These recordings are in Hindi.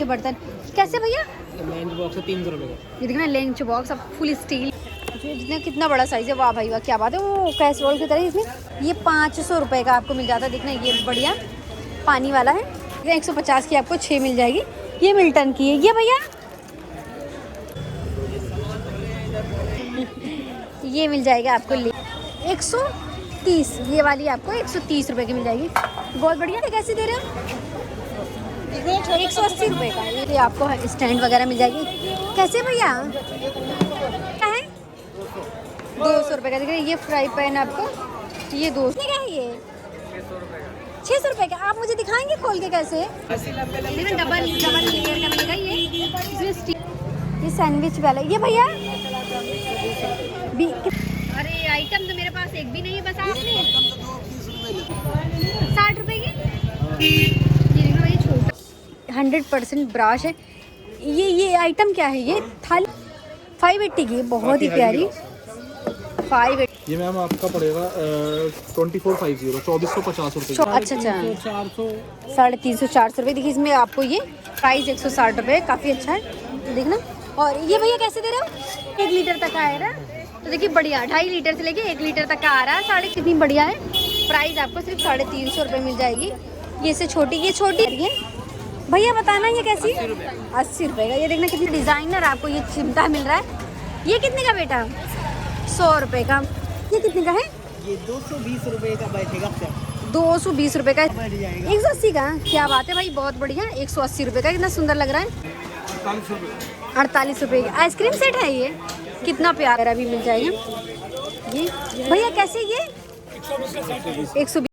के बर्तन कैसे भैया? लंच बॉक्स है 300 रुपये का। ये देखना लंच बॉक्स अब फुल स्टील, जितना कितना बड़ा साइज है। वाह भाई वाह, क्या बात है। वो कैसरोल की तरह इसमें ये 500 रुपये का आपको मिल जाता है। देखना ये बढ़िया पानी वाला है। 150 की आपको 6 मिल जाएगी। ये मिल्टन की है ये भैया। ये मिल जाएगा आपको 130। ये वाली आपको 130 रुपये की मिल जाएगी। बहुत बढ़िया है। कैसे दे रहे हो? 180 रुपये का। ये आपको स्टैंड वगैरह मिल जाएगी। कैसे भैया? क्या है? 200 रुपये का। देखिए ये फ्राई पैन आपको ये 200 का है। ये 600 रुपये का। आप मुझे दिखाएंगे खोल के कैसे? डबल लेयर का मिलेगा ये। ये सैंडविच वाला ये भैया। अरे आइटम तो मेरे पास एक भी नहीं है, बस आपने 60 रुपये की। ये देखो ये छोटा 100% ब्रश है। ये आइटम क्या है? ये थाली 580 की, बहुत ही प्यारी 580। ये मैम आपका पड़ेगा 2450 2450 रुपये। अच्छा 350 400 रुपये। देखिए इसमें आपको ये प्राइस 160 रुपये, काफ़ी अच्छा है। देखना। और ये भैया कैसे दे रहे हो? 1 लीटर तक का है ना, तो देखिए बढ़िया 2.5 लीटर से लेके 1 लीटर तक का आ रहा है। साढ़े कितनी बढ़िया है। प्राइस आपको सिर्फ 350 रुपये मिल जाएगी। ये से छोटी, ये छोटी है भैया, बताना ये कैसी? 80 रुपये का। ये देखना कितनी डिज़ाइनर आपको ये चिमटा मिल रहा है। ये कितने का बेटा? 100 रुपये का। ये कितने का है? ये 220 रुपये का बैठेगा। 220 रुपये का। 180 का। क्या बात है भाई, बहुत बढ़िया। 180 रुपये का। कितना सुंदर लग रहा है। 48 रुपये का आइसक्रीम सेट है ये। कितना प्यारा भी मिल जाएगा। ये भैया कैसे? ये 120।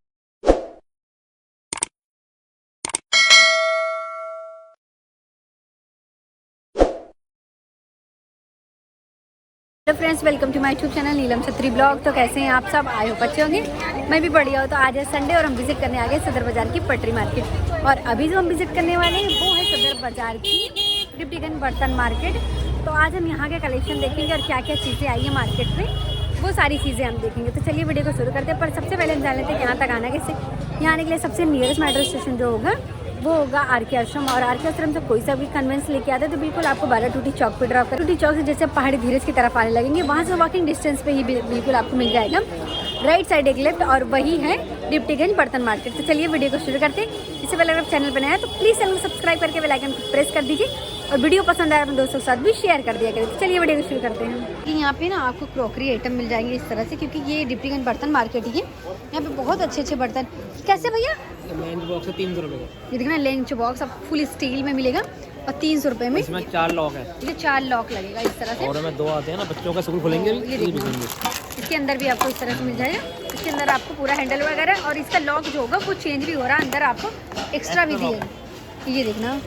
Hello friends, welcome to my YouTube channel Neelam Chhatri blog. तो कैसे हैं आप सब? आई होप अच्छे होंगे। मैं भी बढ़िया हूँ। तो आज है संडे और हम विजिट करने आ गए सदर बाज़ार की पटरी मार्केट। और अभी जो हम विजिट करने वाले हैं वो है सदर बाज़ार की डिप्टीगंज बर्तन मार्केट। तो आज हम यहाँ के कलेक्शन देखेंगे और क्या क्या चीज़ें आई है मार्केट में, वो सारी चीज़ें हम देखेंगे। तो चलिए वीडियो को शुरू करते हैं। पर सबसे पहले हम जान लेते हैं यहाँ तक आना कैसे। यहाँ आने के लिए सबसे नियरेस्ट मेट्रो स्टेशन जो होगा वो होगा आर.के. आश्रम। और आर.के. आश्रम से कोई सा भी कन्वेंस लेके आते हैं तो बिल्कुल आपको 12 टूटी चौक पे ड्रॉप कर। टूटी चौक से जैसे पहाड़ी धीरज की तरफ आने लगेंगे, वहाँ से वॉकिंग डिस्टेंस पे ही बिल्कुल आपको मिल जाएगा। राइट साइड एक लेफ्ट और वही है डिप्टीगंज बर्तन मार्केट। तो चलिए वीडियो को शुरू करते हैं। इससे पहले अगर आप चैनल पर नए हैं तो प्लीज़ चैनल को सब्सक्राइब करके बेल आइकन को प्रेस कर दीजिए और वीडियो पसंद आए अपने दोस्तों के साथ भी शेयर कर दिया करें। तो चलिए वीडियो को शुरू करते हैं। यहाँ पे ना आपको क्रॉकरी आइटम मिल जाएंगे इस तरह से, क्योंकि ये डिप्टीगंज बर्तन मार्केट ही है। यहाँ पे बहुत अच्छे अच्छे बर्तन। कैसे भैया? लंच बॉक्स है 300 रुपये का। ये देखना लंच बॉक्स अब फुल स्टील में मिलेगा और 300 रुपये में। इसमें 4 लॉक है। ये 4 लॉक लगेगा इस तरह से। और हमें 2 आते हैं ना, बच्चों का स्कूल खोलेंगे। ये देखिए इसके अंदर भी आपको इस तरह से मिल जाएगा। इसके अंदर आपको पूरा हैंडल वगैरह और इसका लॉक जो होगा वो चेंज भी हो रहा है। अंदर आपको एक्स्ट्रा भी दिए। ये देखना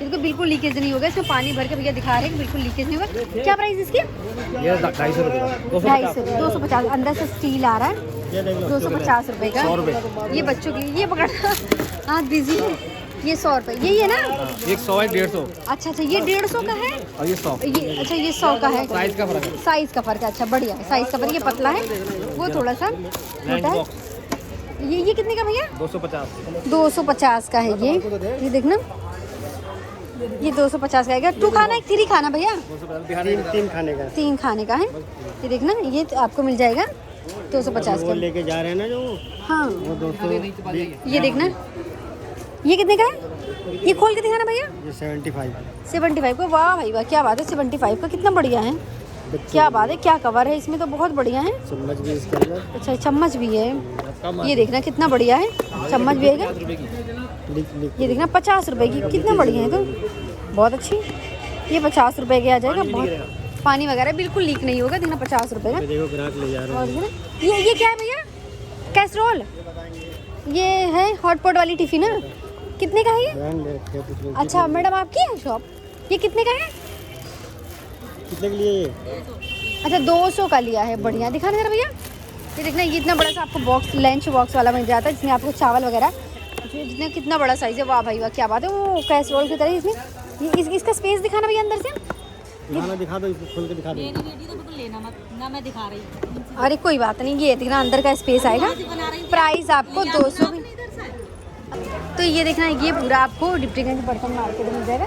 इसको बिल्कुल लीकेज नहीं होगा। इसमें पानी भर के भैया दिखा रहे हैं बिल्कुल लीकेज नहीं होगा। क्या प्राइस इसकी? 250 रुपये। 250। अंदर से स्टील आ रहा है। 250 रुपये का। ये बच्चों की ये पकड़ हाथ दीजिए। ये 100 रुपये। यही है ना? एक 100 है 150। अच्छा ये 150 का है और ये 100। ये अच्छा ये 100 का है। साइज का फर्क है। साइज का फर्क है। अच्छा बढ़िया है। साइज का फर्क। ये पतला है वो थोड़ा सा छोटा है। ये कितने का भैया? 250। 250 का है ये देखना। ये 250 का है। 2 खाना 1 3 खाना भैया? 3 खाने का। 3 खाने का है। ये देखना ये आपको मिल जाएगा 250 का। लेके जा रहे हैं ना जो। हाँ वो 200। ये देखना ये कितने का है? ये खोल के दिखाना भैया। ये 75 का। वाह भाई वाह, क्या बात है। 75 का कितना बढ़िया है। क्या बात है। क्या कवर है इसमें, तो बहुत बढ़िया है। चम्मच भी इसके अंदर। अच्छा चम्मच भी है। ये देखना कितना बढ़िया है। चम्मच भी है। ये देखना 50 रुपये की। कितना बढ़िया है। तो बहुत अच्छी। ये 50 रुपये के आ जाएगा। बहुत पानी वगैरह बिल्कुल लीक नहीं होगा। देखना 50 रुपये का। देखो ग्राहक ले जा रहे हैं। और ये क्या है भैया? कैसरोल। ये है हॉटपॉट वाली टिफिन ना। कितने का है ये? अच्छा मैडम आपकी है शॉप। ये कितने का है? कितने के लिए ये? अच्छा 200 का लिया है। बढ़िया। दिखाना जरा भैया। ये देखना ये इतना बड़ा सा आपको बॉक्स लंच बॉक्स वाला मिल जाता है, जिसमें आपको चावल वगैरह जितना कितना बड़ा साइज है। वाह भाई वाह, क्या बात है। वो कैसरोल की तरह इसमें इसका स्पेस दिखाना भैया अंदर से। दिखा दो, इसको खोल के दिखा दो। लेना मत ना, मैं दिखा रही हूँ। अरे कोई बात नहीं। ये देखना अंदर का स्पेस आएगा। प्राइस आपको 200। तो ये देखना, ये पूरा आपको डिप्टीगंज बर्तन मार्केट में मिल जाएगा।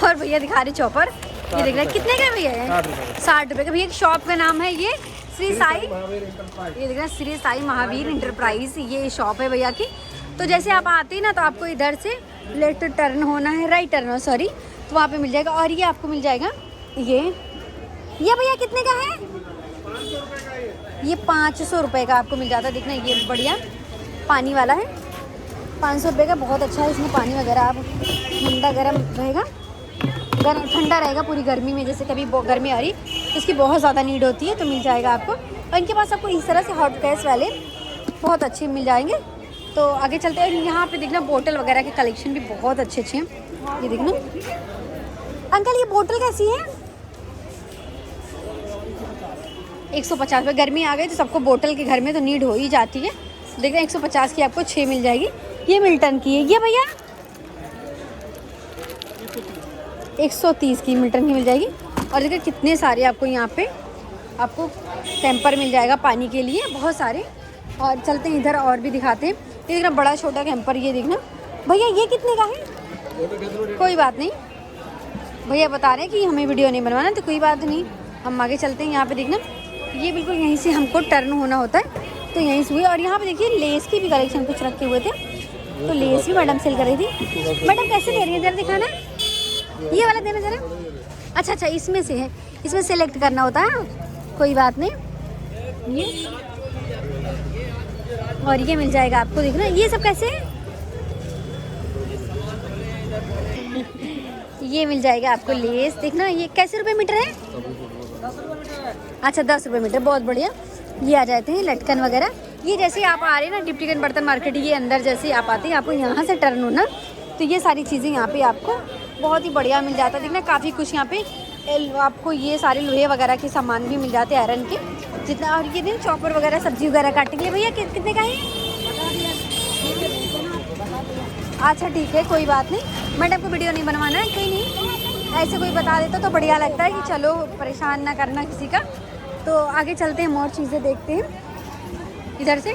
और भैया दिखा रहे चॉपर, ये देख रहे कितने का भैया है? 60 रुपये का। भैया शॉप का नाम है ये श्री साई, ये देख रहे श्री साई महावीर इंटरप्राइज, ये शॉप है भैया की। तो जैसे आप आते हैं ना, तो आपको इधर से लेफ्ट टर्न होना है, राइट टर्न हो सॉरी, तो वहाँ पे मिल जाएगा। और ये आपको मिल जाएगा ये भैया कितने का है? ये 500 रुपये का आपको मिल जाता है। देखना ये बढ़िया पानी वाला है, 500 रुपये का, बहुत अच्छा है। इसमें पानी वगैरह आप ठंडा गर्म रहेगा, ठंडा रहेगा पूरी गर्मी में। जैसे कभी गर्मी आ रही तो इसकी बहुत ज़्यादा नीड होती है, तो मिल जाएगा आपको। और इनके पास आपको इस तरह से हॉट गैस वाले बहुत अच्छे मिल जाएंगे। तो आगे चलते हैं। यहाँ पे देखना बोतल वगैरह के कलेक्शन भी बहुत अच्छे हैं। ये देखना अंकल, ये बोतल कैसी है? 150 रुपये। गर्मी आ गई तो सबको बोतल के घर में तो नीड हो ही जाती है। देखना 150 की आपको 6 मिल जाएगी। ये मिल्टन की है, ये भैया 130 की मिल्टन की मिल जाएगी। और देखिए कितने सारे आपको यहाँ पे आपको कैंपर मिल जाएगा पानी के लिए, बहुत सारे। और चलते हैं इधर और भी दिखाते हैं। ये देखना बड़ा छोटा कैंपर, ये देखना भैया ये कितने का है? कोई बात नहीं, भैया बता रहे हैं कि हमें वीडियो नहीं बनवाना, तो कोई बात नहीं, हम आगे चलते हैं। यहाँ पे देखना ये बिल्कुल यहीं से हमको टर्न होना होता है, तो यहीं से हुई। और यहाँ पे देखिए लेस की भी कलेक्शन कुछ रखे हुए थे, तो लेस भी मैडम सेल कर रही थी। मैडम कैसे दे रही है जरा दिखाना, ये वाला देना जरा। अच्छा अच्छा, इसमें से है, इसमें सेलेक्ट करना होता है, कोई बात नहीं। ये और ये मिल जाएगा आपको, देखना ये सब कैसे है? ये मिल जाएगा आपको लेस, देखना ये कैसे रुपए मीटर है? अच्छा 10 रुपये मीटर, बहुत बढ़िया। ये आ जाते हैं लटकन वगैरह। ये जैसे आप आ रहे हैं ना डिप्टीगंज बर्तन मार्केट, ये अंदर जैसे आप आते हैं, आपको यहाँ से टर्न होना, तो ये सारी चीज़ें यहाँ पे आपको बहुत ही बढ़िया मिल जाता है। देखना काफ़ी कुछ यहाँ पे आपको ये सारे लोहे वगैरह के सामान भी मिल जाते हैं, आयरन के जितना। और ये दिन चॉपर वगैरह सब्जी वगैरह काटने के लिए भैया कितने का है? अच्छा ठीक है, कोई बात नहीं, मैडम को वीडियो नहीं बनवाना है, कोई नहीं, ऐसे कोई बता देता तो बढ़िया लगता है कि चलो परेशान ना करना किसी का। तो आगे चलते हैं, और चीज़ें देखते हैं इधर से।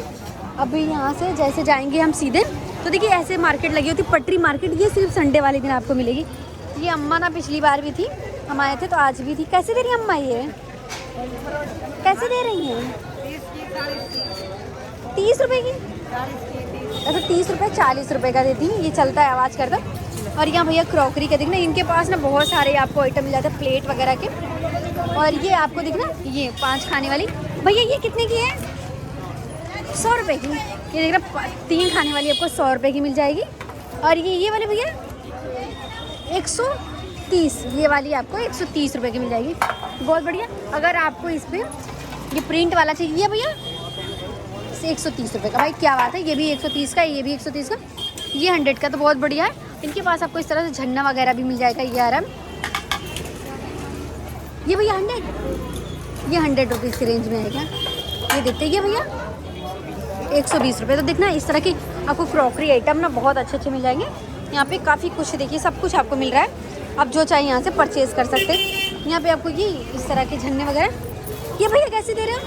अभी यहाँ से जैसे जाएंगे हम सीधे, तो देखिए ऐसे मार्केट लगी होती, पटरी मार्केट, ये सिर्फ संडे वाले दिन आपको मिलेगी। ये अम्मा ना पिछली बार भी थी, हम आए थे तो आज भी थी। कैसे दे रही है अम्मा, ये कैसे दे रही हैं? 30 रुपये की? अच्छा 30 रुपये, 40 रुपये का देती हैं। ये चलता है, आवाज़ करता। और यहाँ भैया क्रॉकरी का दिखना, इनके पास ना बहुत सारे आपको आइटम मिल जाते हैं, प्लेट वगैरह के। और ये आपको दिखना, ये 5 खाने वाली, भैया ये कितने की है? 100 रुपये की। ये देखना 3 खाने वाली आपको 100 रुपये की मिल जाएगी। और ये वाले भैया 130, ये वाली आपको 130 रुपये की मिल जाएगी, बहुत बढ़िया। अगर आपको इस पर ये प्रिंट वाला चाहिए भैया 130 रुपये का, भाई क्या बात है। ये भी 130 का, ये भी 130 का, ये 100 का, तो बहुत बढ़िया है। इनके पास आपको इस तरह से झन्ना वगैरह भी मिल जाएगा। ये आराम, ये भैया 100, ये 100 रुपीज़ की रेंज में आएगा। ये देखते हैं, ये भैया 120 रुपये। तो देखना इस तरह की आपको क्रॉकरी आइटम ना बहुत अच्छे अच्छे मिल जाएंगे। यहाँ पे काफ़ी कुछ देखिए, सब कुछ आपको मिल रहा है, आप जो चाहिए यहाँ से परचेज़ कर सकते हैं। यहाँ पे आपको ये इस तरह के झन्ने वगैरह, ये भैया कैसे दे रहे हो?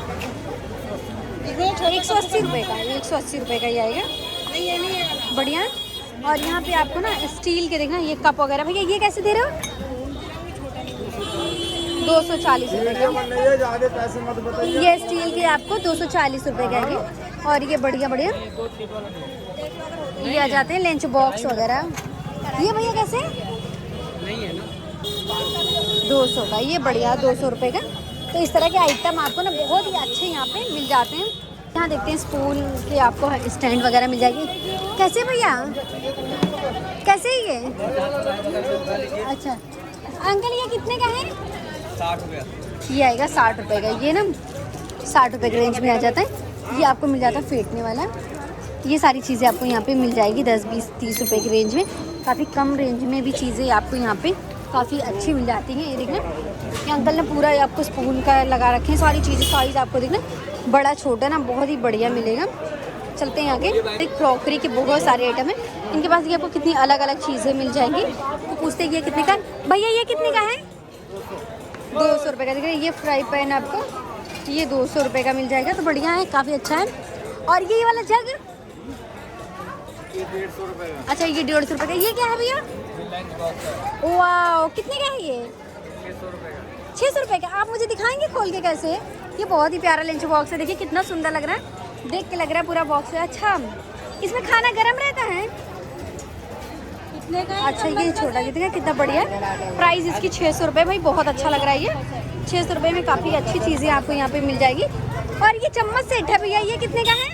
180 रुपये का, 180 रुपये का ही आएगा, बढ़िया। और यहाँ पे आपको ना स्टील के देखना ये कप वगैरह, भैया ये कैसे दे रहे हो? 240 रुपये का। ये स्टील के आपको 240 रुपये का आएंगे। और ये बढ़िया बढ़िया ये आ जाते हैं लंच बॉक्स वगैरह। ये भैया कैसे? 200 का, ये बढ़िया 200 रुपये का। तो इस तरह के आइटम आपको ना बहुत ही अच्छे यहाँ पे मिल जाते हैं। यहाँ देखते हैं स्पून के आपको स्टैंड वगैरह मिल जाएगी। कैसे भैया, कैसे ये? अच्छा अंकल ये कितने का है? 60 रुपये। ये आएगा 60 रुपये का, ये ना 60 रुपये के रेंज में आ जाता है। ये आपको मिल जाता है फेंटने वाला। ये सारी चीज़ें आपको यहाँ पे मिल जाएगी 10, 20, 30 रुपये की रेंज में। काफ़ी कम रेंज में भी चीज़ें आपको यहाँ पे काफ़ी अच्छी मिल जाती हैं। ये देखना ये अंकल ने पूरा आपको स्पून का लगा रखे हैं, सारी चीज़ें साइज़ आपको देखना बड़ा छोटा ना बहुत ही बढ़िया मिलेगा। चलते हैं आगे। क्रॉकरी के बहुत सारे आइटम हैं इनके पास। ये आपको कितनी अलग अलग चीज़ें मिल जाएंगी। तो पूछते ये कितने का भैया, ये कितने का है? 200 रुपये का। देख रहे ये फ्राई पैन आपको ये 200 रुपये का मिल जाएगा, तो बढ़िया है, काफ़ी अच्छा है। और ये वाला जग ये 150 रुपए का। अच्छा ये 150 रुपये का। ये क्या है भैया? लंच बॉक्स है, वाह, कितने का है ये? 600 रुपए का। 600 रुपये का। आप मुझे दिखाएंगे खोल के कैसे? ये बहुत ही प्यारा लंच बॉक्स है, देखिए कितना सुंदर लग रहा है, देख के लग रहा है पूरा बॉक्स है। अच्छा इसमें खाना गर्म रहता है? कितने का? अच्छा ये छोटा कितने का, कितना बढ़िया। प्राइस इसकी 600 रुपये। भाई बहुत अच्छा लग रहा है ये। 600 रुपये में काफ़ी अच्छी चीज़ें आपको यहाँ पे मिल जाएगी। और ये चम्मच सेट है भैया, ये कितने का है?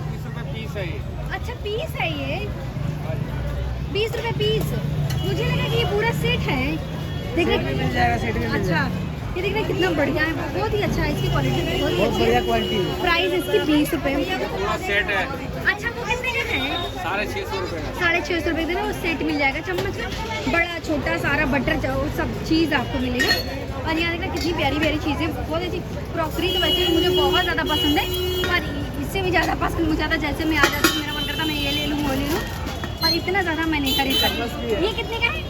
20 रुपए पीस है ये। अच्छा पीस है ये, 20 रुपये पीस। मुझे लगा कि ये पूरा सेट है। देख रहे मिल जाएगा, सेट में मिल अच्छा जाएगा। ये देख रहे कितना बढ़िया है, बहुत ही अच्छा है, इसकी क्वालिटी बहुत ही अच्छी है। क्वालिटी है। प्राइस इसकी 20 रुपये। पूरा सेट है, अच्छा वो कितने का है? 650 रुपए का। 650 रुपये देना, वो सेट मिल जाएगा चम्मच का, बड़ा छोटा सारा बटर सब चीज़ आपको मिलेगा। और यहाँ देखना कितनी प्यारी प्यारी चीज़ें, बहुत अच्छी क्रॉकरी। तो वैसे भी मुझे बहुत ज़्यादा पसंद है, और इससे भी ज़्यादा पसंद मुझे आता। जैसे मैं आ जाती हूँ, मेरा मन करता मैं ये ले लूँ वो ले लूँ, और इतना ज़्यादा मैं नहीं खरीद सकती। ये कितने का है?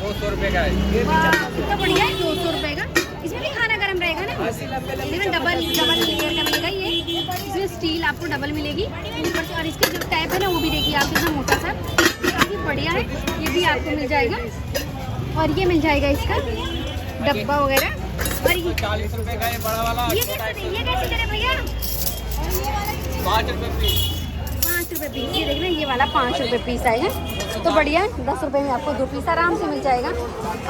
200 रुपए का है। वाह, कितना बढ़िया है, 200 रुपये का। इसमें भी खाना गर्म रहेगा ना? इसमें डबल लेयर का मिलेगा ये। इसमें स्टील आपको डबल मिलेगी ऊपर से, और इसके जो टैप है ना वो भी देखिए आप कितना मोटा सा, काफ़ी बढ़िया है। ये भी आपको मिल जाएगा, और ये मिल जाएगा इसका डब्बा वगैरह। और ये 40 रुपए का है बड़ा वाला। ये कैसे करे भैया? 5 रुपए पीस। 5 रुपये पीस। ये देखना ये वाला 5 रुपये पीस आएगा, तो बढ़िया है। 10 रुपये में आपको 2 पीस आराम से मिल जाएगा।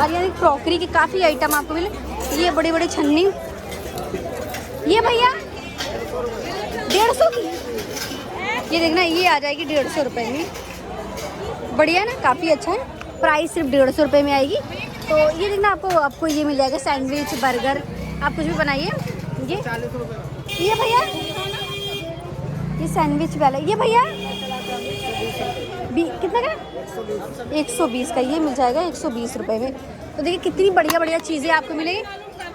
और यानी क्रॉकरी की काफ़ी आइटम आपको मिले। ये बड़ी बड़ी छन्नी, ये भैया 150 की। ये देखना ये आ जाएगी 150 रुपये में, बढ़िया ना, काफ़ी अच्छा है। प्राइस सिर्फ 150 रुपये में आएगी। तो ये देखना आपको ये मिल जाएगा सैंडविच, बर्गर, आप कुछ भी बनाइए। ये भैया ये सैंडविच वाला, ये भैया कितना का? 120 का। ये मिल जाएगा 120 रुपये में। तो देखिए कितनी बढ़िया बढ़िया चीज़ें आपको मिलेंगी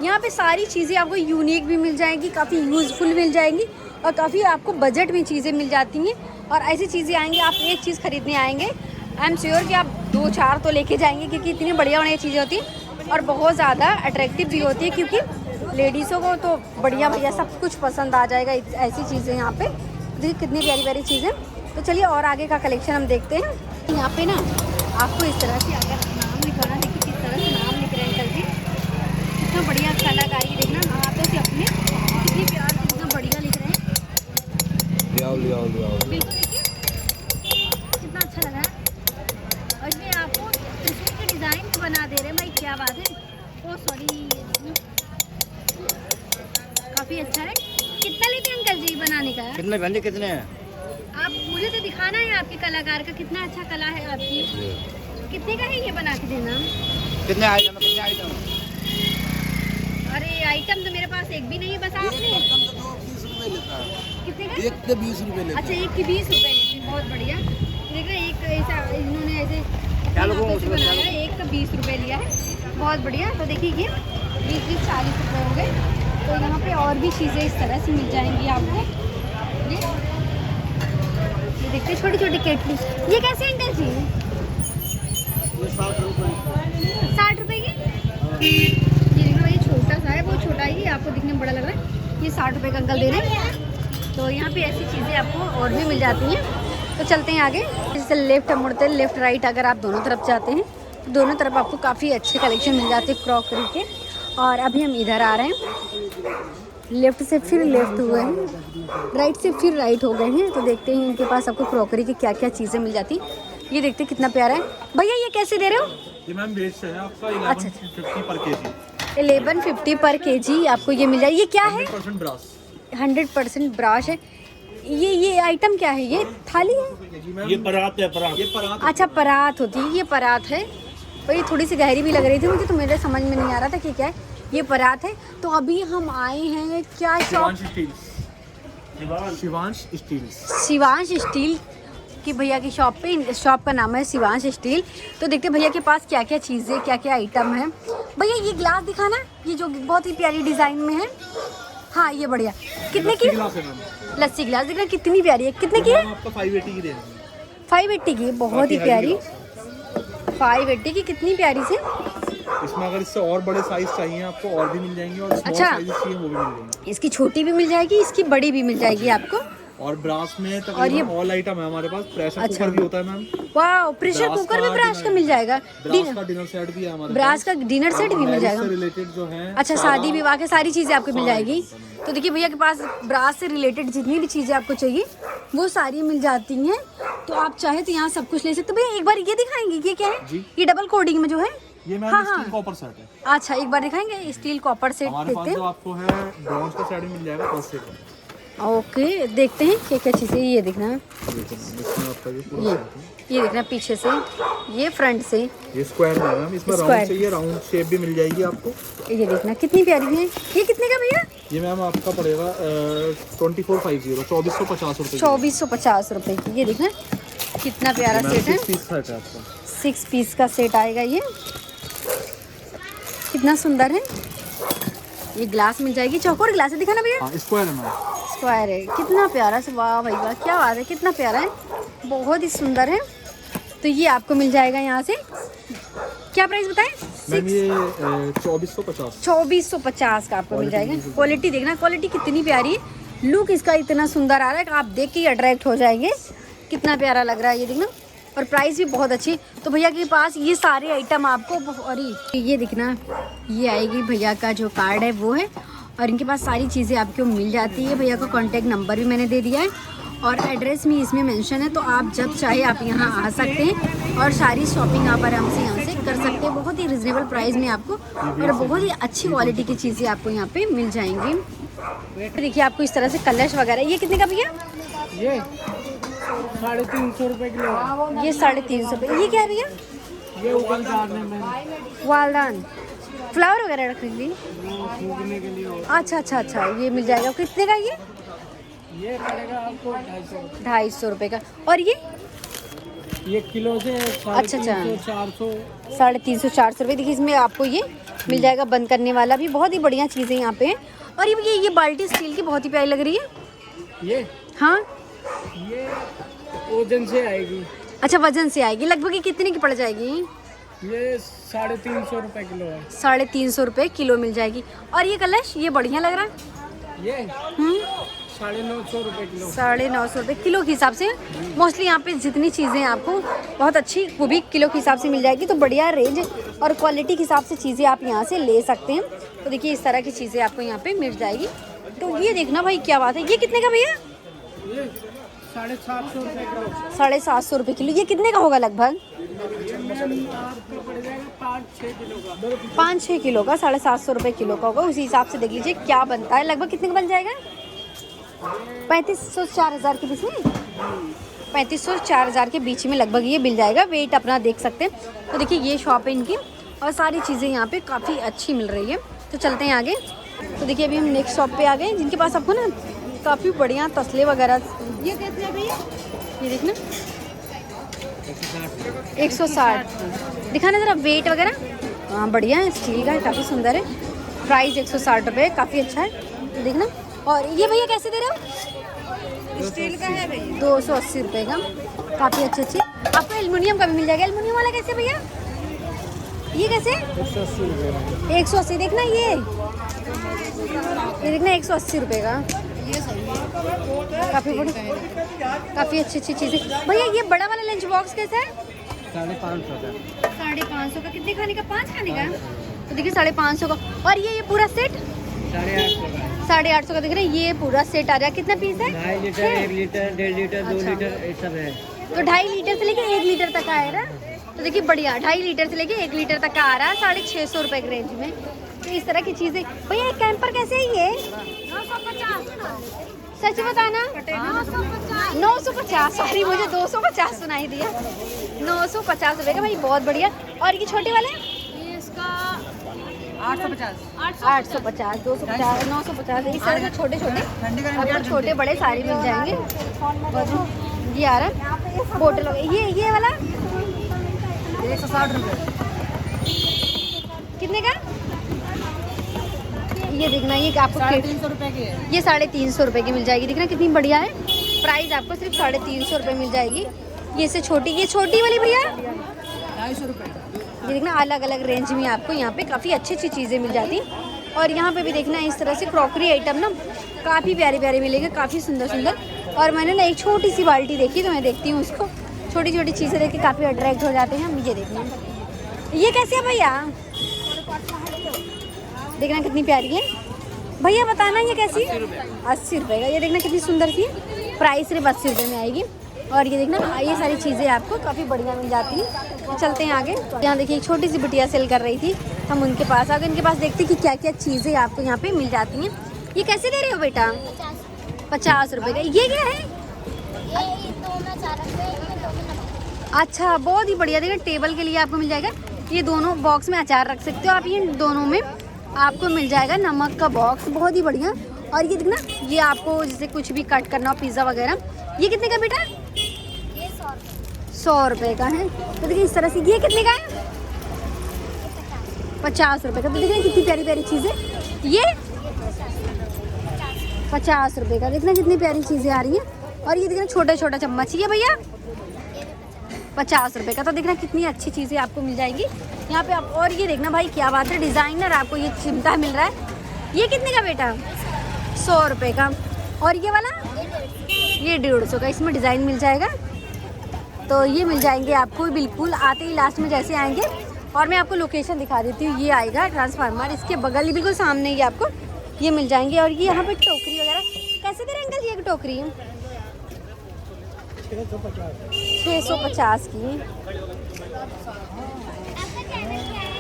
यहाँ पे। सारी चीज़ें आपको यूनिक भी मिल जाएंगी, काफ़ी यूज़फुल मिल जाएंगी, और काफ़ी आपको बजट में चीज़ें मिल जाती हैं। और ऐसी चीज़ें आएंगी, आप एक चीज़ खरीदने आएंगे, आई एम श्योर कि आप 2-4 तो लेके जाएंगे, क्योंकि इतनी बढ़िया बढ़िया चीज़ें होती हैं और बहुत ज़्यादा अट्रैक्टिव भी होती है। क्योंकि लेडीज़ों को तो बढ़िया भैया सब कुछ पसंद आ जाएगा, ऐसी चीज़ें यहाँ पे। देखिए कितनी प्यारी प्यारी चीज़ें। तो चलिए और आगे का कलेक्शन हम देखते हैं। यहाँ पे ना आपको इस तरह से अगर नाम लिखाना, देखिए किस तरह से नाम लिख रहे हैं अंकल जी, कितना बढ़िया कलाकारी। देखना हाथों से अपने कितनी प्यार से कितना बढ़िया लिख रहे हैं। बिल्कुल देखिए कितना अच्छा लग रहा है। और इसमें आपको त्रिशूल के डिज़ाइन बना दे रहे हैं भाई, क्या बात है। ओ सॉरी, काफ़ी अच्छा है। कितना लेते हैं अंकल जी बनाने का? कितने घंटे कितने हैं? आप मुझे तो दिखाना है आपके कलाकार का, कितना अच्छा कला है आपकी। कितने का है ये बना के देना? कितने आइटम? कितने आइटम? अरे आइटम तो मेरे पास एक भी नहीं है, बस आपने कितने का? एक के 20 रुपए लेते। अच्छा एक के 20 रुपये लेते हैं, बहुत बढ़िया। देख रहे एक ऐसा इन्होंने ऐसे बनाया है, एक का 20 रुपये लिया है, बहुत बढ़िया। तो देखिए ये 20-20 40 रुपये हो गए। तो यहाँ पे और भी चीज़ें इस तरह से मिल जाएंगी आपको। ये देखते छोटी छोटी केटली, ये कैसे अंकल जी? 60 रुपये की। ये देखो ये छोटा सा है, वो छोटा ही आपको दिखने में बड़ा लग रहा है। ये 60 रुपये का अंकल दे रहे हैं। तो यहाँ पे ऐसी चीज़ें आपको और भी मिल जाती हैं। तो चलते हैं आगे। जैसे लेफ्ट मुड़ते हैं, लेफ्ट राइट अगर आप दोनों तरफ जाते हैं, तो दोनों तरफ आपको काफ़ी अच्छे कलेक्शन मिल जाते हैं क्रॉकरी के। और अभी हम इधर आ रहे हैं, लेफ्ट से फिर लेफ्ट हुए हैं, राइट से फिर राइट हो गए हैं। तो देखते हैं इनके पास आपको क्रॉकरी की क्या क्या चीज़ें मिल जाती। ये देखते हैं कितना प्यारा है। भैया ये कैसे दे रहे हो? ये मैम वेट है आपका 1150 पर केजी। 1150 पर केजी आपको ये मिल जाएगी। ये क्या है? 100% ब्रास। 100% ब्राश है। ये आइटम क्या है? ये थाली है? ये परात है, परात। ये परात। अच्छा परात होती है, ये परात है। और ये थोड़ी सी गहरी भी लग रही थी मुझे, तो मेरे समझ में नहीं आ रहा था कि क्या है। ये परात है। तो अभी हम आए हैं क्या शॉप? शिवांश स्टील की भैया की शॉप पे। शॉप का नाम है शिवांश स्टील। तो देखते भैया के पास क्या क्या चीज़ें, क्या क्या आइटम है। भैया ये ग्लास दिखाना, ये जो बहुत ही प्यारी डिज़ाइन में है। हाँ ये बढ़िया। कितने की? लस्सी गिलास देखना कितनी प्यारी है। कितने की है? आपको 580 की देंगे। 580 की, बहुत ही प्यारी। 580 की कितनी प्यारी सी। इसमें अगर इससे और बड़े साइज चाहिए आपको और भी मिल जाएंगे, और स्मॉल अच्छा। साइज चाहिए वो भी मिल जाएंगे। इसकी छोटी भी मिल जाएगी, इसकी बड़ी भी मिल जाएगी आपको। और ब्रास में और ये- तकरीबन ऑल आइटम है हमारे पास। प्रेशर अच्छा। कुकर भी होता है मैम। वाह, प्रेशर ब्रास कुकर में का ब्राश का डिनर- मिल जाएगा। ब्रास का डिनर सेट भी है हमारे ब्रास का डिनर सेट भी मिल मैरिज जाएगा। से रिलेटेड जो है। अच्छा, शादी विवाह के सारी चीज़ें आपको मिल जाएगी। तो देखिए भैया के पास ब्रास से रिलेटेड जितनी भी चीज़ें आपको चाहिए वो सारी मिल जाती हैं। तो आप चाहे तो यहाँ सब कुछ ले सकते हो। भैया एक बार ये दिखाएंगे, ये क्या है? जी। ये डबल कोडिंग में जो है, ये मैम हाँ, स्टील हाँ। कॉपर सेट है। अच्छा एक बार दिखाएंगे। स्टील कॉपर सेट हमारे देखते पास जो हैं। आपको है ब्रॉन्ज का सेट भी मिल जाएगा 5 सेट में। ओके, देखते हैं क्या क्या चीज़ें। ये देखना, देखो मैम, इसमें आपका ये पूरा ये सेट है। ये देखना पीछे से, ये फ्रंट से, ये स्क्वायर में है मैम। इसमें स्क्वायर। राउंड चाहिए, राउंड शेप भी मिल जाएगी आपको। ये देखना कितनी प्यारी है। ये कितने का भैया? ये मैम आपका पड़ेगा 2450 2450 रुपये। 2450 रुपये की। ये देखना कितना प्यारा सेट है। 6 पीस सेट है आपका। 6 पीस का सेट आएगा। ये कितना सुंदर है। ये ग्लास मिल जाएगी। चौकोर ग्लास है, दिखाना भैया। हाँ स्क्वायर है मैम। स्क्वायर है, कितना प्यारा से। वाह भाई वाह, क्या बात है, कितना प्यारा है, बहुत ही सुंदर है। तो ये आपको मिल जाएगा यहाँ से। क्या प्राइस बताएं? मैम ये 2450। 2450 का आपको मिल जाएगा। क्वालिटी देखना, क्वालिटी कितनी प्यारी है। लुक इसका इतना सुंदर आ रहा है कि आप देख के ही अट्रैक्ट हो जाएंगे। कितना प्यारा लग रहा है ये देखना। और प्राइस भी बहुत अच्छी। तो भैया के पास ये सारे आइटम आपको, अरे ये दिखना, ये आएगी भैया का जो कार्ड है वो है। और इनके पास सारी चीज़ें आपको मिल जाती है। भैया का कॉन्टैक्ट नंबर भी मैंने दे दिया है और एड्रेस भी इसमें मेंशन है। तो आप जब चाहे आप यहाँ आ सकते हैं और सारी शॉपिंग आप आराम से यहाँ से कर सकते हैं। बहुत ही रिजनेबल प्राइस में आपको और बहुत ही अच्छी क्वालिटी की चीज़ें आपको यहाँ पे मिल जाएंगी। देखिए आपको इस तरह से कलश वगैरह। ये कितने का भैया? ये 350 रुपए किलो। ये 350 रुपये। ये क्या है भैया? ये उबलदार है मैम, वालदान, फ्लावर वगैरह रख ली। फूकने के लिए। अच्छा अच्छा अच्छा, ये मिल जाएगा। कितने का ये? ये पड़ेगा आपको 250। 250 रुपये का। और ये किलो से अच्छा, 400। 350 400 रुपये। देखिए इसमें आपको ये मिल जाएगा बंद करने वाला भी। बहुत ही बढ़िया चीज़ें यहाँ पे हैं। और ये बाल्टी स्टील की बहुत ही प्यारी लग रही है। ये हाँ, ये वजन से आएगी। अच्छा वजन से आएगी। लगभग ये कितने की पड़ जाएगी? ये 350 रुपए किलो है। 350 रुपये किलो मिल जाएगी। और ये कलश, ये बढ़िया लग रहा है। ये 950 रुपए किलो। 950 रुपये किलो के हिसाब से। मोस्टली यहाँ पे जितनी चीज़ें आपको बहुत अच्छी, वो भी किलो के हिसाब से मिल जाएगी। तो बढ़िया रेंज और क्वालिटी के हिसाब से चीज़ें आप यहाँ से ले सकते हैं। तो देखिए इस तरह की चीज़ें आपको यहाँ पे मिल जाएगी। तो ये देखना भाई क्या बात है। ये कितने का भैया? ये 750 रुपए किलो। 750 रुपये किलो। ये कितने का होगा लगभग? आपको पड़ जाएगा 5-6 किलो का। 5-6 किलो का 750 रुपये किलो का होगा। उसी हिसाब से देख लीजिए क्या बनता है। लगभग कितने का बन जाएगा? 3500 4000 के बीच में। 3500 4000 के बीच में लगभग ये मिल जाएगा। वेट अपना देख सकते हैं। तो देखिए ये शॉप है इनकी और सारी चीज़ें यहाँ पे काफ़ी अच्छी मिल रही है। तो चलते हैं आगे। तो देखिए अभी हम नेक्स्ट शॉप पे आ गए जिनके पास आपको ना काफ़ी बढ़िया तसले वगैरह। ये कितने भैया? ये देखना 160। दिखाना ज़रा वेट वगैरह। हाँ बढ़िया है, स्टील का है, काफ़ी सुंदर है। प्राइस 160 रुपये, काफ़ी अच्छा है। देखना। और ये भैया कैसे दे रहे हो? स्टील का है भैया। 280 रुपये का। काफ़ी अच्छे। आपको एल्युमिनियम का भी मिल जाएगा। एल्युमिनियम वाला कैसे भैया? ये कैसे? 180 रुपए। 180। देखना ये देखना 180 रुपये का। काफ़ी बड़ी, काफ़ी अच्छी चीज़ें। भैया ये बड़ा वाला लंच बॉक्स कैसा है? 550 का। 550 का। कितने खाने का? 5 खाने का। तो देखिए 550 का। और ये पूरा सेट 850 का। 850 का। देख रहे हैं ये पूरा सेट आ रहा है। कितना पीस है? 2.5 लीटर, 1 लीटर, 1.5 लीटर, 2 अच्छा। लीटर, ये सब है। तो 2.5 लीटर से लेके 1 लीटर तक का है ना। तो देखिए बढ़िया, 2.5 लीटर से लेके 1 लीटर तक का आ रहा है 650 रुपये के रेंज में। तो इस तरह की चीज़ें। भैया ये कैंपर कैसे है ये? 950। सच बताना। 950। सॉरी मुझे 250 सुनाई दिया। 950 रुपये का भाई, बहुत बढ़िया। और ये छोटे वाले? ये इसका 850। 850, 250, 950। इस तरह से छोटे आपको छोटे बड़े सारे मिल जाएंगे। और ये आ रहा है बोतल हो गई। ये वाला 160 रुपये। कितने का? ये देखना, ये आपको 350 रुपये की है। ये 350 रुपये की मिल जाएगी। देखना कितनी बढ़िया है। प्राइस आपको सिर्फ 350 रुपये मिल जाएगी। ये से छोटी, ये छोटी वाली भैया 250 रुपये। ये देखना अलग अलग रेंज में आपको यहाँ पे काफ़ी अच्छी चीज़ें मिल जाती। और यहाँ पे भी देखना इस तरह से क्रॉकरी आइटम ना काफ़ी प्यारे प्यारे मिलेंगे, काफ़ी सुंदर। और मैंने ना एक छोटी सी बाल्टी देखी, तो मैं देखती हूँ उसको। छोटी छोटी चीज़ें देख के काफ़ी अट्रैक्ट हो जाते हैं हम। ये देखना, ये कैसे है भैया? देखना कितनी प्यारी है भैया, बताना ये कैसी है? 80 रुपये का। ये देखना कितनी सुंदर सी, प्राइस सिर्फ 80 रुपये में आएगी। और ये देखना ये सारी चीज़ें आपको काफ़ी बढ़िया मिल जाती हैं। तो चलते हैं आगे। यहाँ देखिए एक छोटी सी बिटिया सेल कर रही थी, हम उनके पास आ गए। इनके पास देखते कि क्या क्या चीज़ें आपको यहाँ पे मिल जाती हैं। ये कैसे दे रहे हो बेटा? 50 रुपये का। ये क्या है? अच्छा, बहुत ही बढ़िया। देखिए टेबल के लिए आपको मिल जाएगा। ये दोनों बॉक्स में अचार रख सकते हो आप। ये दोनों में आपको मिल जाएगा नमक का बॉक्स, बहुत ही बढ़िया। और ये देखना, ये आपको जैसे कुछ भी कट करना हो, पिज़्ज़ा वगैरह। ये कितने का बेटा? 100 रुपये का है। तो देखिए इस तरह से। ये कितने का है? 50 रुपये का। तो देखिए कितनी प्यारी प्यारी चीज़ें। ये 50 रुपये का। देखना कितनी प्यारी चीज़ें आ रही हैं। और ये देखना छोटा छोटा चम्मच, ये भैया 50 रुपये का। तो देखना कितनी अच्छी चीज़ें आपको मिल जाएंगी यहाँ पे आप। और ये देखना भाई क्या बात है, डिज़ाइनर आपको ये चिमटा मिल रहा है। ये कितने का बेटा? 100 रुपये का। और ये वाला? ये 150 का। इसमें डिज़ाइन मिल जाएगा। तो ये मिल जाएंगे आपको बिल्कुल आते ही लास्ट में जैसे आएंगे। और मैं आपको लोकेशन दिखा देती हूँ। ये आएगा ट्रांसफार्मर, इसके बगल ही बिल्कुल सामने ही आपको ये मिल जाएंगे। और ये यहाँ पे टोकरी वगैरह कैसे दे रहे हैं अंकल? ये एक टोकरी है 650 की।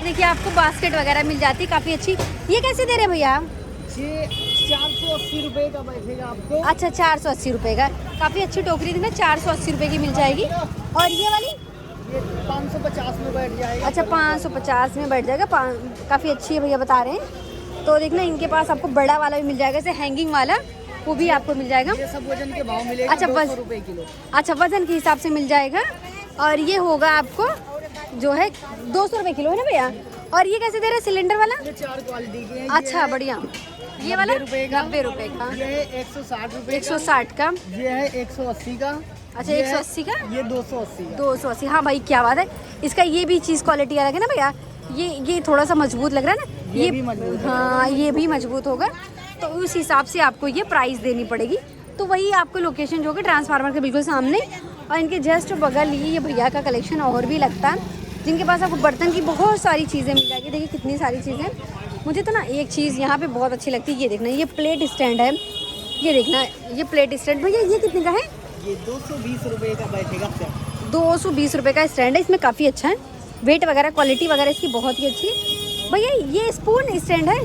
देखिए आपको बास्केट वगैरह मिल जाती है काफ़ी अच्छी। ये कैसे दे रहे हैं भैया? ये 480 रुपये का बैठेगा आपको। अच्छा, 480 रुपये का। काफ़ी अच्छी टोकरी थी ना, 480 रुपये की मिल जाएगी। और ये वाली? ये 550 में बैठ जाएगा। अच्छा, 550 में बैठ जाएगा। काफ़ी अच्छी है भैया बता रहे हैं। तो देखना इनके पास आपको बड़ा वाला भी मिल जाएगा, जैसे हैंगिंग वाला, वो भी आपको मिल जाएगा। ये सब वजन के भाव मिलेगा। अच्छा, 200 रुपये किलो। अच्छा, वजन के हिसाब से मिल जाएगा। और ये होगा आपको जो है 200 रुपये किलो है ना भैया? और ये कैसे दे रहे हैं सिलेंडर वाला? ये 4 क्वालिटी के हैं। अच्छा, बढ़िया। ये वाला 90 रुपये का। ये है 160 रुपये। 160 का। ये है 180 का। अच्छा, 180 का। ये 280 का। 280। हाँ भाई क्या बात है, इसका ये भी चीज़ क्वालिटी अलग है ना भैया। ये थोड़ा सा मजबूत लग रहा है ना। ये भी मजबूत है। हाँ, ये भी मजबूत होगा। तो उस हिसाब से आपको ये प्राइस देनी पड़ेगी। तो वही आपको लोकेशन जो है ट्रांसफार्मर के बिल्कुल सामने, और इनके जस्ट बगल ये भैया का कलेक्शन और भी लगता है, जिनके पास आपको बर्तन की बहुत सारी चीज़ें मिल जाएगी। देखिए कितनी सारी चीज़ें। मुझे तो ना एक चीज़ यहाँ पे बहुत अच्छी लगती है। ये देखना, ये प्लेट स्टैंड है। ये देखना, ये प्लेट स्टैंड भैया ये कितने का है? ये 220 रुपये का बैठेगा। 220 रुपये का स्टैंड है। इसमें काफ़ी अच्छा है, वेट वगैरह क्वालिटी वगैरह इसकी बहुत ही अच्छी है। भैया ये स्पून स्टैंड है?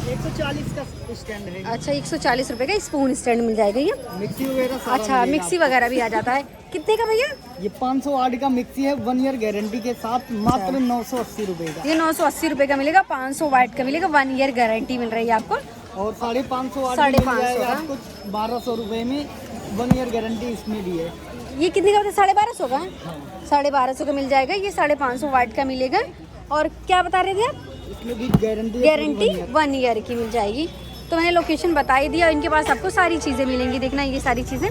140 का स्टैंड है। अच्छा, 140 रुपये का स्पून स्टैंड मिल जाएगा ये। मिक्सी वगैरह सारा अच्छा, मिलेगा मिक्सी वगैरह भी आ जाता है। कितने का भैया? ये 508 का मिक्सी है, 1 ईयर गारंटी के साथ, मात्र 980 रुपये का। ये 980 रुपये का मिलेगा। 500 वाट का मिलेगा, 1 ईयर गारंटी मिल रही है आपको। और 550 550 का आपको 1200 रुपये में 1 ईयर गारंटी इसमें भी है। ये कितने का? 1250 का। 1250 का मिल जाएगा। ये 550 वाट का मिलेगा। और क्या बता रहे थे आप? इसमें भी गारंटी 1 ईयर की मिल जाएगी। तो मैंने लोकेशन बता ही दिया। इनके पास आपको सारी चीज़ें मिलेंगी। देखना ये सारी चीज़ें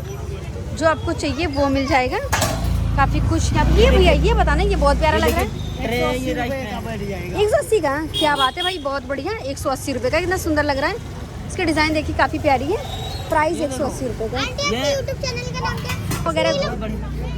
जो आपको चाहिए वो मिल जाएगा। काफ़ी कुछ आप ये भैया ये बताना, ये बहुत प्यारा लग रहा है। 180 रुपये का बैठ जाएगा। 180 का। क्या बात है भाई, बहुत बढ़िया। 180 रुपये का, कितना सुंदर लग रहा है। इसकी डिज़ाइन देखिए काफ़ी प्यारी है। प्राइस 180 रुपये का। यूट्यूब चैनल का नाम क्या? वगैरह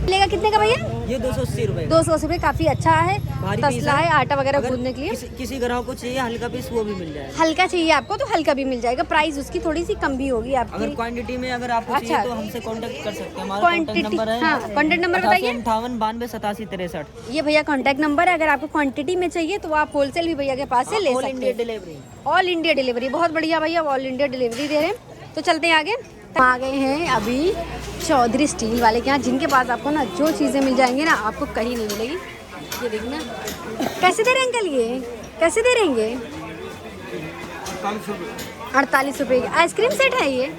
मिलेगा। कितने का भैया? ये 280 रुपये 280 रुपये। काफ़ी अच्छा है, भारी तसला है आटा वगैरह अगर गूंदने के लिए। किसी ग्राहक को चाहिए हल्का पीस वो भी मिल जाएगा। हल्का चाहिए आपको तो हल्का भी मिल जाएगा। प्राइस उसकी थोड़ी सी कम भी होगी अगर आपकी। क्वांटिटी में अगर आपको अच्छा। चाहिए तो हमसे कांटेक्ट कर सकते हैं। हमारा कांटेक्ट नंबर है। हाँ, कॉन्टेक्ट नंबर बताइए। 58 92 87 63। ये भैया कांटेक्ट नंबर है। अगर आपको क्वांटिटी में चाहिए तो आप होलसेल भी भैया के पास से ले ऑल सकते इंडिया हैं। डिलीवरी। All India delivery. बहुत बढ़िया भैया, ऑल इंडिया डिलीवरी दे रहे हैं। तो चलते हैं आगे। आ गए हैं अभी चौधरी स्टील वाले के यहाँ, जिनके पास आपको ना जो चीज़ें मिल जाएंगी ना आपको कहीं नहीं मिलेगी। ये देखना कैसे दे रहे हैं अंकल, ये कैसे दे रहेंगे? 48 रुपये की आइसक्रीम सेट है। ये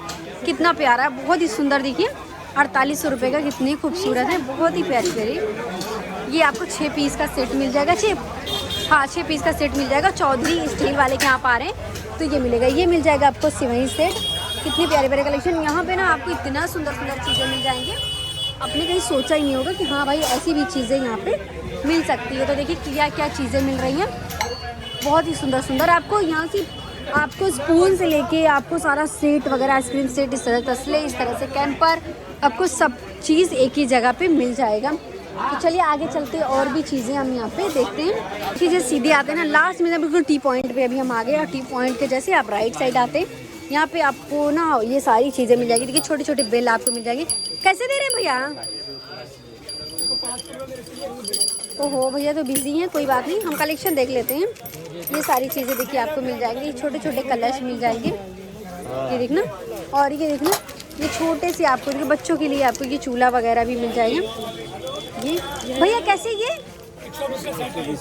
कितना प्यारा, बहुत ही सुंदर। देखिए 48 रुपये का, कितनी खूबसूरत है, बहुत ही प्यारी प्यारी। ये आपको 6 पीस का सेट मिल जाएगा। 6 पीस का सेट मिल जाएगा। चौधरी स्टील वाले के यहाँ पर आ रहे हैं तो ये मिलेगा। ये मिल जाएगा आपको सिवई सेट। कितनी प्यारे प्यारे कलेक्शन यहाँ पे ना आपको इतना सुंदर सुंदर चीज़ें मिल जाएंगी, आपने कहीं सोचा ही नहीं होगा कि हाँ भाई ऐसी भी चीज़ें यहाँ पे मिल सकती है। तो देखिए क्या क्या चीज़ें मिल रही हैं, बहुत ही सुंदर सुंदर। आपको यहाँ से आपको स्पून से लेके आपको सारा सेट वगैरह, आइसक्रीम सेट, इस तरह तसले, इस तरह से कैंपर, आपको सब चीज़ एक ही जगह पे मिल जाएगा। तो चलिए आगे चलते हैं और भी चीज़ें हम यहाँ पे देखते हैं कि जैसे सीधे आते हैं ना, लास्ट में बिल्कुल टी पॉइंट पे अभी हम आ गए। और टी पॉइंट के जैसे आप राइट साइड आते हैं, यहाँ पे आपको ना ये सारी चीज़ें मिल जाएगी। देखिए छोटे छोटे बिल आपको मिल जाएंगे। कैसे दे रहे हैं भैया? ओहो भैया तो बिजी हैं, कोई बात नहीं, हम कलेक्शन देख लेते हैं। ये सारी चीज़ें देखिए आपको मिल जाएंगी। छोटे छोटे कलर्स मिल जाएंगे, ये देखना। और ये देखना, ये छोटे से आपको देखिए बच्चों के लिए आपको ये चूल्हा वगैरह भी मिल जाएगा। ये भैया कैसे? ये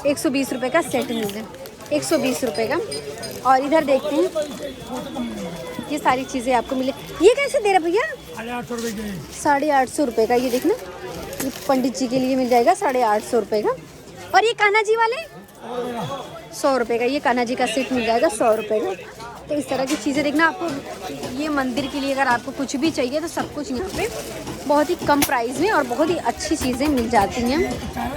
120 रुपये का सेट मिल जाए, 120 रुपये का। और इधर देखते हैं, ये सारी चीज़ें आपको मिले। ये कैसे दे रहे भैया? 850 रुपये का। ये देखना, ये पंडित जी के लिए मिल जाएगा 850 रुपये का। और ये कान्हा जी वाले 100 रुपये का। ये कान्हा जी का सेट मिल जाएगा 100 रुपये का। तो इस तरह की चीज़ें देखना आपको, ये मंदिर के लिए अगर आपको कुछ भी चाहिए तो सब कुछ यहाँ पे बहुत ही कम प्राइस में और बहुत ही अच्छी चीज़ें मिल जाती हैं।